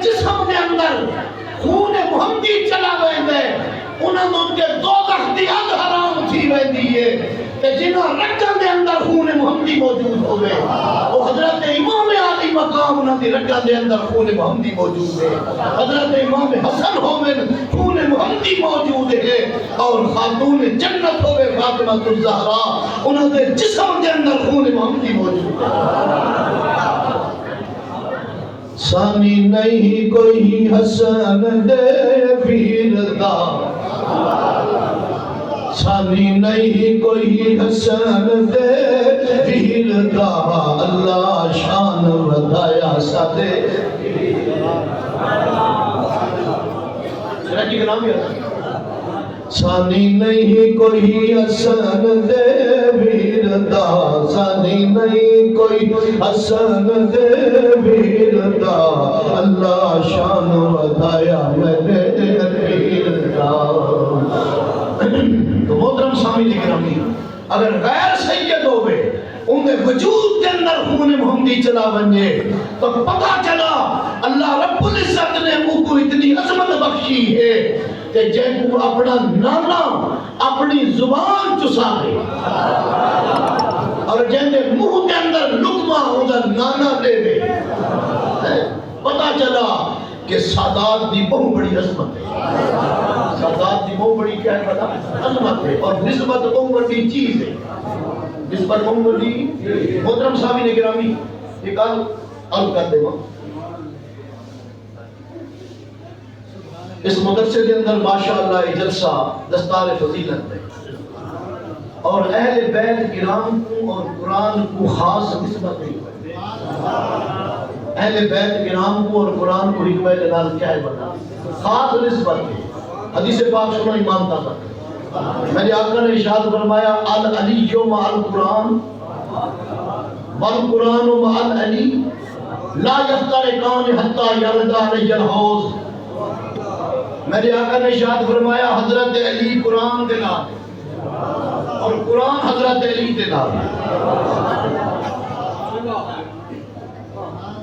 جسم کے اندر خون محمدی چلا ویندے انہوں کے دوزخ دی اگ حرام تھی ویندی ہے کہ جنہاں رگاں دے اندر خون محمدی موجود ہوئے وہ حضرت امام علی مقام انہوں دی رگاں دے اندر خون محمدی موجود ہے حضرت امام حسن ہوئے خون محمدی موجود ہے اور خاتون جنت ہوئے فاطمہ الزہرا انہوں دے جسم دے اندر خون محمدی موجود ہے ثانی نہیں کوئی حسن دے پھرتا ثانی نہیں کوئی حسن دے پھرتا اللہ شان ودایا سدے ثانی نہیں کوئی حسن دے پھرتا ثانی نہیں کوئی حسن دے پھرتا اللہ شان ودایا میرے پھرتا تو محترم سامعین گرامی اگر غیر سید ہوئے ان کے وجود کے اندر خون محمدی چلا بنجے تو پتہ چلا اللہ رب العزت نے وہ کو اتنی عظمت بخشی ہے کہ جن کو اپنا نانا اپنی زبان چسا دے اور جن کے منہ کے اندر لقمہ ادھر نانا دے دے پتہ چلا کہ سادات دی بہت بڑی عظمت ہے سادات دی بہت بڑی کیا ہے پتا عظمت ہے اور نسبت بہت بڑی چیز ہے نسبت بہت بڑی محترم صاحبین گرامی ایک عرض کر دے اس مدرسے کے اندر ماشاءاللہ جلسہ دستار فضیلت ہے اور اہل بیت کرام کو اور قرآن کو خاص نسبت ہے اہل بیت کرام کو اور قرآن کو حکمت نال کیا ہے بتا خاص نسبت ہے حدیث پاک سنو امام طبق میرے آقا نے ارشاد فرمایا العلی مع القرآن والقرآن مع العلی لا یفترقان حتی یرد علی الحوض میرے آقا نے ارشاد فرمایا حضرت علی قرآن کے نام اور قرآن حضرت علی کے نام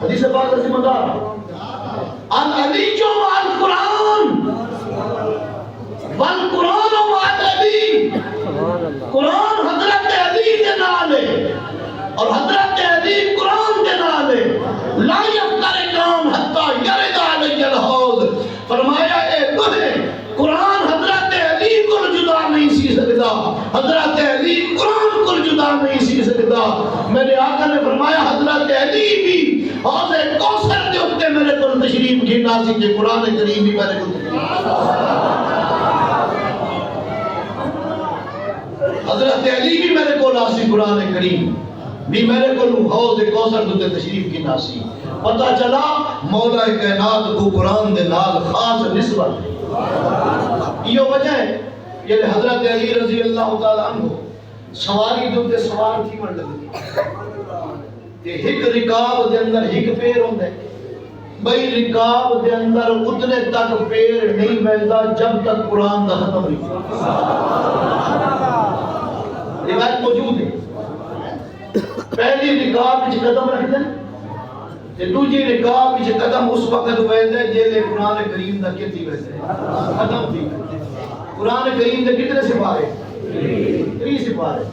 حدیث پاک سے مدار العلی مع القرآن والقرآن مع العلی قرآن حضرت علی کے نام ہے اور حضرت علی قرآن کے نام ہے لا یفترقان حتی یرد علی الحوض فرمایا اے بہن قرآن حضرت علی کو جدا نہیں سی سکتا حضرت علی قرآن کو جدا نہیں سی سکتا میرے آقا نے فرمایا حضرت علی بھی حوض کوثر کے اوپر میرے کو تشریف کی ناسی کے قرآن کریم بھی میرے کو حضرت علی بھی میرے کو ناسی قرآن کریم بھی میرے کو حوض کوثر کے تشریف کی ناسی پتہ چلا مولا کائنات کو قرآن دے نال خاص نسبت ہے یہ وجہ ہے یہ حضرت علی رضی اللہ تعالیٰ عنہ سواری دوتے سوار تھی مر لگی کہ ایک رکاب دے اندر ایک پیر ہوندے بھئی رکاب دے اندر اتنے تک پیر نہیں ملتا جب تک قرآن دا ختم نہیں روایت موجود ہے پہلی رکاب وچ قدم رکھ دیں تے دوجی رکاب وچ قدم اس وقت ویندے جے قرآن کریم دا کیتی ویندے ختم تھی قرآن کریم دے کتنے سپارے 3 سپارے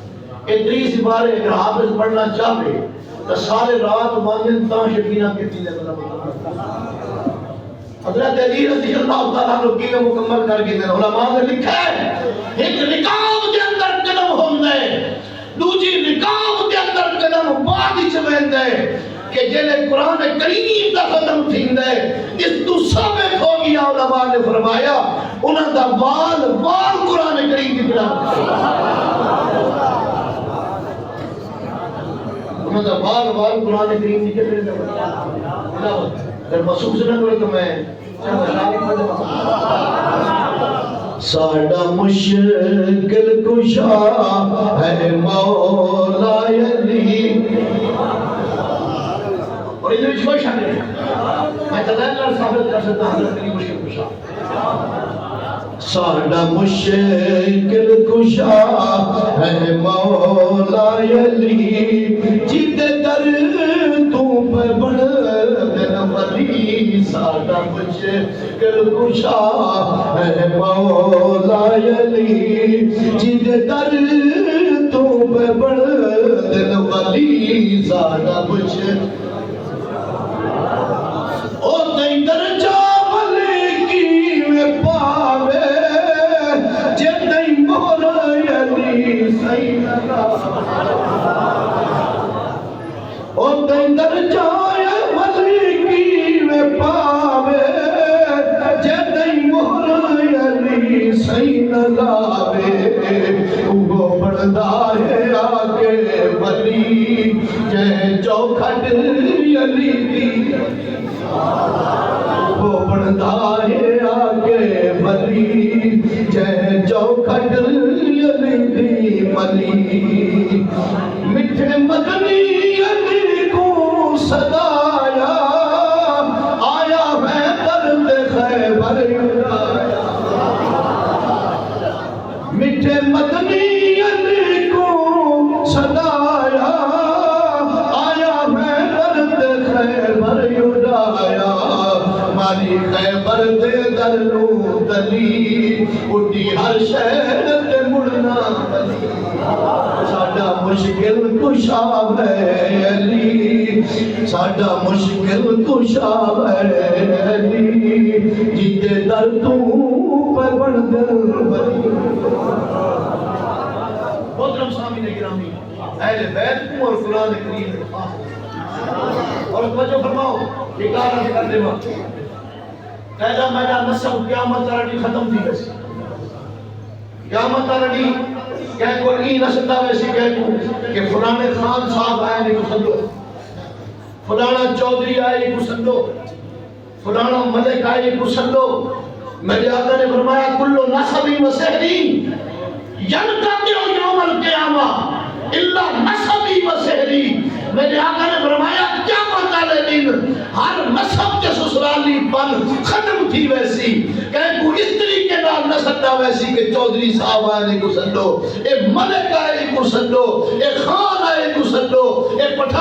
اے 3 سپارے اگر حافظ پڑھنا چاہے تو سارے رات مانگن تاں شکینہ کیتی دے حضرت علی رضی اللہ تعالیٰ عنہ کی مکمل کر کے دیں علماء نے لکھا ہے ایک رکاب دے اندر قدم ہوندے دوجی رکاب دے اندر قدم بعد ہی چویندے کہ جلے قرآن کریم دا ختم تھیندے اس تو ثابت ہو گیا علماء نے فرمایا انہاں دا وال قرآن کریم کی تلاوت انہاں دا وال قرآن کریم کی تلاوت اگر محسوس نہ کرے تو میں ساڈا مشکل کشا ہے مولا علی اور یہ جو کوئی شامل ہے میں تدائر ثابت کر سکتا ہوں حضرت علی مشکل کشا ساڈا مشکل کشا ہے مولا علی جیتے در تو پر بڑھ دن ولی ساڈا مشکل کشا ہے مولا علی جدے در تو بڑھ دل ولی ساڈا مشکل او تئی درجہ ولی کی میں پاوے جے تئی مولا علی سیدنا او تئی درجہ ولی کی میں پاوے جے تئی مولا علی سیدنا وہ بڑھدا ہے آگے ولی جے چوکھٹ علی دی وہ بڑھدا ہے آگے ولی جے چوکھٹ علی دی ملی میٹھے مدنی علی کو صدایا آیا ہے درد خیبر اٹھایا میٹھے مدنی علی کو صدایا آیا ہے درد خیبر اٹھایا ماری خیبر دے درنو دلی اٹھی ہر شہر تے مڑنا دلی ساڈا مشکل کشا ہے علی ساڈا مشکل کشا ہے علی جیتے در تو پہ بڑھ دل ولی محترم سامعین گرامی اہل بیت کو اور قرآن کریم کے خاص اور توجہ فرماؤ یہ کہا ذکر دے وقت قیدہ میدان نسب قیامت رڑی ختم تھی ویسی قیامت رڑی کہہ کو نہیں نسلتا ویسی کہہ کو کہ فلانے خان صاحب آئے نہیں کو سندو فلانا چودری آئے کو سندو فلانا ملک آئے کو سندو میرے آقا نے فرمایا کلو نسبی و سحری ینقطع یوم القیامہ الا نسبی و سحری میرے آقا نے فرمایا قیامت والے دن ہر نسب کے سسرالی پن ختم تھی ویسی کہ کو استری کے نام نسلتا ویسی کہ چودری صاحب آئے کو سندو اے ملک آئے کو سندو اے خان آئے کو سندو اے پٹھان